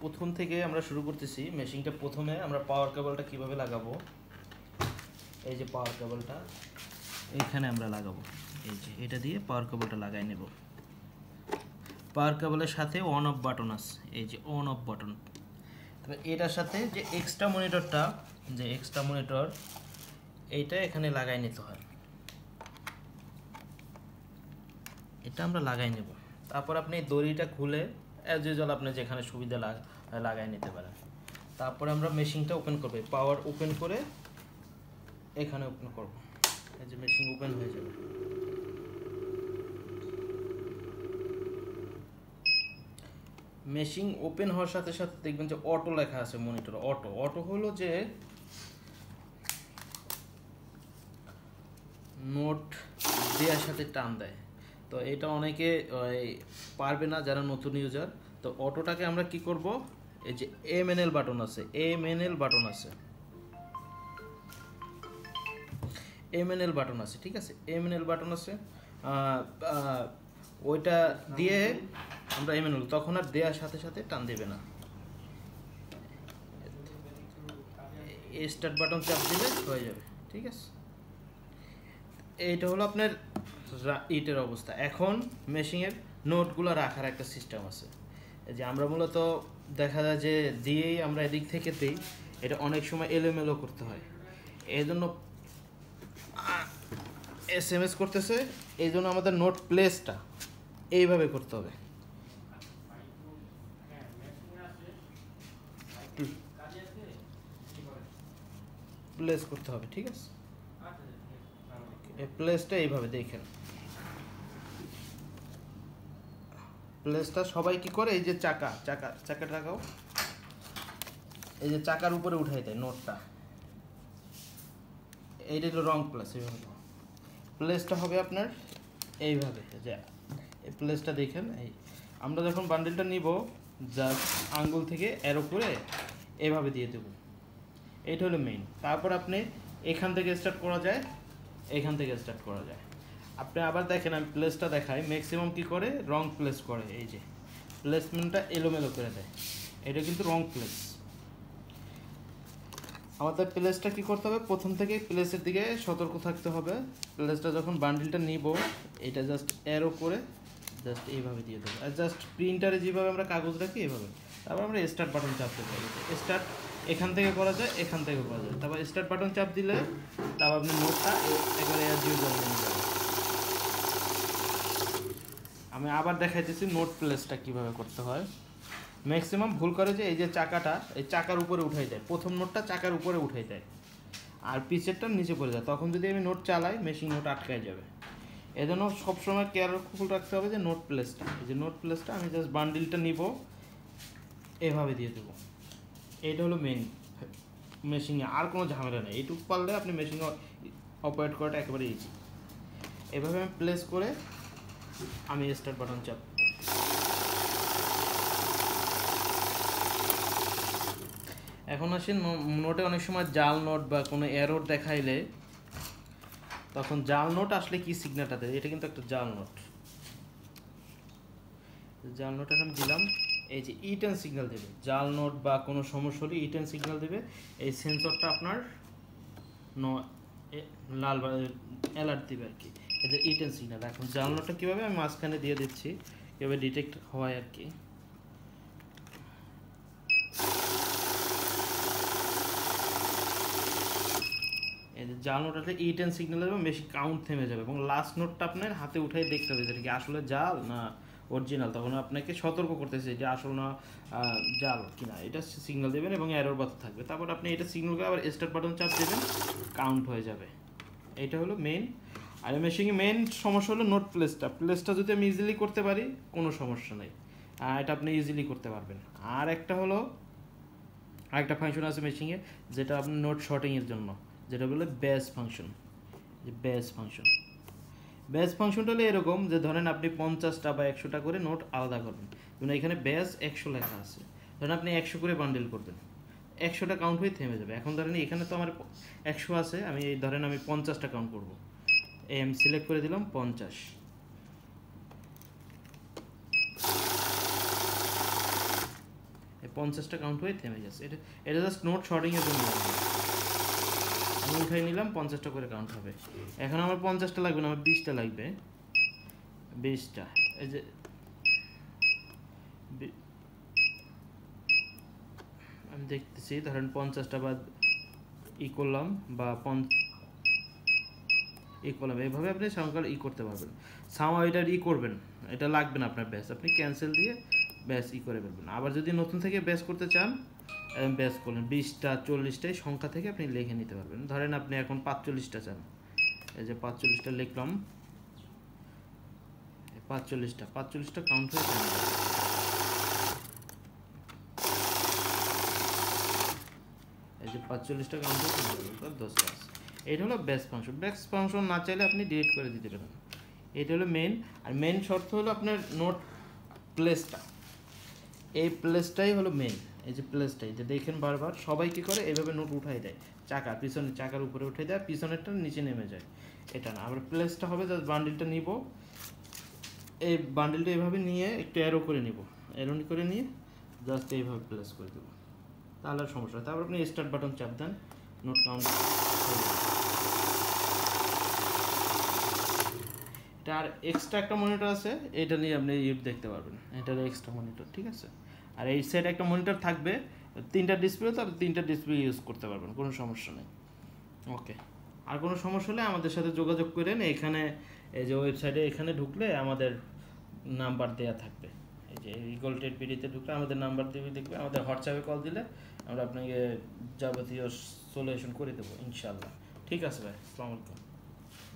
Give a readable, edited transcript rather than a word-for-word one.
প্রথম থেকে আমরা শুরু করতেছি। মেশিনটা প্রথমে আমরা পাওয়ার কেবলটা কিভাবে লাগাবো, এই যে পাওয়ার কেবলটা এইখানে আমরা লাগাবো। এই যে এটা দিয়ে পাওয়ার কেবলটা লাগাই নেব। পাওয়ার কেবলের সাথে অন অফ বাটন আছে, এই যে অন অফ বাটন। তবে এটার সাথে যে এক্সট্রা মনিটরটা, যে এক্সট্রা মনিটর এইটা এখানে লাগাই নিতে হয়। এটা আমরা লাগাই নেব। তারপর আপনি দড়িটা খুলে অ্যাজ ইউজুয়াল আপনি যেখানে সুবিধা লাগাই নিতে পারেন। তারপরে আমরা মেশিনটা ওপেন করব, পাওয়ার ওপেন করে এখানে ওপেন করব। এই যে মেশিন ওপেন হয়ে যাবে। মেশিন ওপেন হওয়ার সাথে সাথে দেখবেন যে অটো লেখা আছে মনিটর। অটো অটো হলো যে নোট দেওয়ার সাথে টান দেয়। তো এটা অনেকে পারবে না যারা নতুন ইউজার। তো অটোটাকে আমরা কি করব, এই যে MNL বাটন আছে, MNL বাটন আছে, MNL বাটন আছে, ঠিক আছে, MNL বাটন আছে। ওইটা দিয়ে আমরা MNL তখন আর দেওয়ার সাথে সাথে টান দেবে না। স্টার্ট বাটন চাপ দিলে হয়ে যাবে, ঠিক আছে। এইটা হলো আপনার ইটের অবস্থা। এখন মেশিনের নোটগুলো রাখার একটা সিস্টেম আছে। যে আমরা মূলত দেখা যায় যে দিয়েই আমরা এদিক থেকে দিই, এটা অনেক সময় এলোমেলো করতে হয়। এই জন্য SMS করতেছে, এই জন্য আমাদের নোট প্লেসটা এইভাবে করতে হবে। প্লেস করতে হবে, ঠিক আছে। এই প্লেসটা এইভাবে দেখেন। প্লেসটা সবাই কি করে, এই যে চাকাটাও এই যে চাকার উপরে উঠাই দেয় নোটটা। এইটা হলো রং প্লেস। এইভাবে প্লেসটা হবে আপনার এইভাবে, যে এই প্লেসটা দেখেন। এই আমরা যখন বান্ডেলটা নিব জাস্ট আঙ্গুল থেকে অ্যারো করে এভাবে দিয়ে দেব। এইটা হলো মেইন। তারপর আপনি এখান থেকে স্টার্ট করা যায়, এখান থেকে স্টার্ট করা যায়। আপনি আবার দেখেন, আমি প্লেসটা দেখাই। ম্যাক্সিমাম কি করে, রং প্লেস করে। এই যে প্লেসমেন্টটা এলোমেলো করে দেয়, এটা কিন্তু রং প্লেস। আমাদের প্লেসটা কি করতে হবে, প্রথম থেকে প্লেসের দিকে সতর্ক থাকতে হবে। প্লেসটা যখন বান্ডিলটা নিব, এটা জাস্ট অ্যারো করে জাস্ট এইভাবে দিয়ে দেবো। আর জাস্ট প্রিন্টারে যেভাবে আমরা কাগজ রাখি এভাবে। তারপর আমরা স্টার্ট বাটন চাপতে পারি। স্টার্ট এখান থেকে করা যায়, এখান থেকে করা যায়। তারপর স্টার্ট বাটন চাপ দিলে তারপর আপনি নোটটা একবারে নিয়ে যাবেন। আমি আবার দেখাইতেছি নোট প্লেসটা কীভাবে করতে হয়। ম্যাক্সিমাম ভুল করে যে এই যে চাকাটা, এই চাকার উপরে উঠাই দেয়। প্রথম নোটটা চাকার উপরে উঠাই দেয় আর পিছেরটা নিচে পড়ে যায়। তখন যদি আমি নোট চালাই, মেশিন নোট আটকায় যাবে। এজন্য সবসময় কেয়ারফুল রাখতে হবে যে নোট প্লেসটা, এই যে নোট প্লেসটা আমি জাস্ট বান্ডিলটা নিব, এভাবে দিয়ে দেবো। এইটা হলো মেইন মেশিনে। আর কোনো ঝামেলা নেই। এইটুকু পারলে আপনি মেশিন অপারেট করাটা একেবারে ইজি। এভাবে আমি প্লেস করে আমি স্টার্ট বাটন চাপ। এখন আসি নোটে অনেক সময় জাল নোট বা কোনো এরর দেখাইলে, তখন জাল নোট আসলে কি সিগন্যালটা দেয়। এটা কিন্তু একটা জাল নোট। জাল নোট এখন দিলাম, এই যে E10 সিগন্যাল দেবে। জাল নোট বা কোনো সমস্যা হলে E10 সিগন্যাল দেবে। এই সেন্সরটা আপনার লাল অ্যালার্ট দিবে আর কি। এই যে E10 সিগন্যাল। এখন জাল নোটটা কীভাবে আমি মাঝখানে দিয়ে দিচ্ছি, কীভাবে ডিটেক্ট হয় আর কি। এই যে জাল নোটটাতে E10 সিগন্যাল দেবে, বেশি কাউন্ট থেমে যাবে এবং লাস্ট নোটটা আপনার হাতে উঠাই দেখতে হবে যেটা কি আসলে জাল না অরিজিনাল। তখন আপনাকে সতর্ক করতেছে যে আসল না জাল কিনা, এটা সিগন্যাল দেবেন এবং এরর বার্তা থাকবে। তারপর আপনি এটা সিগন্যাল করে আবার স্টার্ট বাটন চাপ দেবেন, কাউন্ট হয়ে যাবে। এটা হলো মেইন। আর মেশিনে মেইন সমস্যা হলো নোট প্লেসটা যদি আমি ইজিলি করতে পারি কোনো সমস্যা নেই, এটা আপনি ইজিলি করতে পারবেন। আর একটা হলো আরেকটা ফাংশন আছে মেশিনে, যেটা আপনার নোট শর্টিংয়ের জন্য, যেটা বলে বেস ফাংশন। যে বেস ফাংশনটা হলো এরকম যে ধরেন আপনি 50টা বা 100টা করে নোট আলাদা করবেন। যেমন এখানে বেস 100 লেখা আছে, ধরেন আপনি 100 করে বান্ডেল করবেন, 100টা কাউন্ট হয়ে থেমে যাবে। এখন ধরেন এখানে তো আমার 100 আছে, আমি ধরেন আমি 50টা কাউন্ট করবো। আমি সিলেক্ট করে দিলাম 50। এই 50টা কাউন্ট হয়ে থেমে যাচ্ছে। এটা এটা জাস্ট নোট শর্টিংয়ের জন্য লাগবে। আমি উঠাই নিলাম, 50টা করে কাউন্ট হবে। এখন আমার 50টা লাগবে না, আমার 20টা লাগবে। 20টা এই যে আমি দেখতেছি, ধরেন 50টা বা করলাম বা করলাম, এইভাবে আপনি সাউন্ড করতে পারবেন। সাউন্ড এটার করবেন, এটা লাগবে না আপনার ব্যাস, আপনি ক্যান্সেল দিয়ে ব্যাস করে ফেলবেন। আবার যদি নতুন থেকে ব্যাস করতে চান, ব্যাস করলেন 20টা 40টাই সংখ্যা থেকে আপনি লিখে নিতে পারবেন। ধরেন আপনি এখন 45টা চান, এই যে 45টা লিখলাম, 45টা কাউন্ট হয়ে যাবে। এই যে 45টা কাউন্ট হয়ে যাবে, 10টা আছে। এটা হলো বেস ফাংশন। বেস ফাংশন না চাইলে আপনি ডিলিট করে দিতে পারেন। এটা হলো মেন। আর মেন শর্ত হলো আপনার নোট প্লেসটা, এই প্লেসটাই হলো মেন। এই যে প্লেসটাই যে দেখেন বারবার সবাই কী করে, এইভাবে নোট উঠাই দেয়, পিছনে চাকার উপরে উঠে দেয়, পিছনেরটা নিচে নেমে যায়। এটা না, আমরা প্লেসটা হবে জাস্ট বান্ডিলটা নিব, এই বান্ডিলটা এইভাবে নিয়ে একটু অ্যারো করে নিব, অ্যারো করে নিয়ে জাস্ট এইভাবে প্লেস করে দেবো, তাহলে আর সমস্যা। তারপর আপনি স্টার্ট বাটন চাপ দেন, নোট কাউন্ট। এটা আর এক্সট্রা একটা মনিটর আছে, এটা নিয়ে আপনি দেখতে পারবেন, এটার এক্সট্রা মনিটর, ঠিক আছে। আর এই সাইডে একটা মনিটর থাকবে, 3টা ডিসপ্লে, তো 3টা ডিসপ্লে ইউজ করতে পারবেন, কোনো সমস্যা নেই। ওকে, আর কোনো সমস্যা হলে আমাদের সাথে যোগাযোগ করেন। এখানে এই যে ওয়েবসাইটে এখানে ঢুকলে আমাদের নাম্বার দেওয়া থাকবে, এই যে ইগল টেড পিডিতে ঢুকলে আমাদের নাম্বার দেবে, দেখবে আমাদের হোয়াটসঅ্যাপে কল দিলে আমরা আপনাকে যাবতীয় সলিউশন করে দেবো ইনশাআল্লাহ। ঠিক আছে ভাই, আসসালামু আলাইকুম।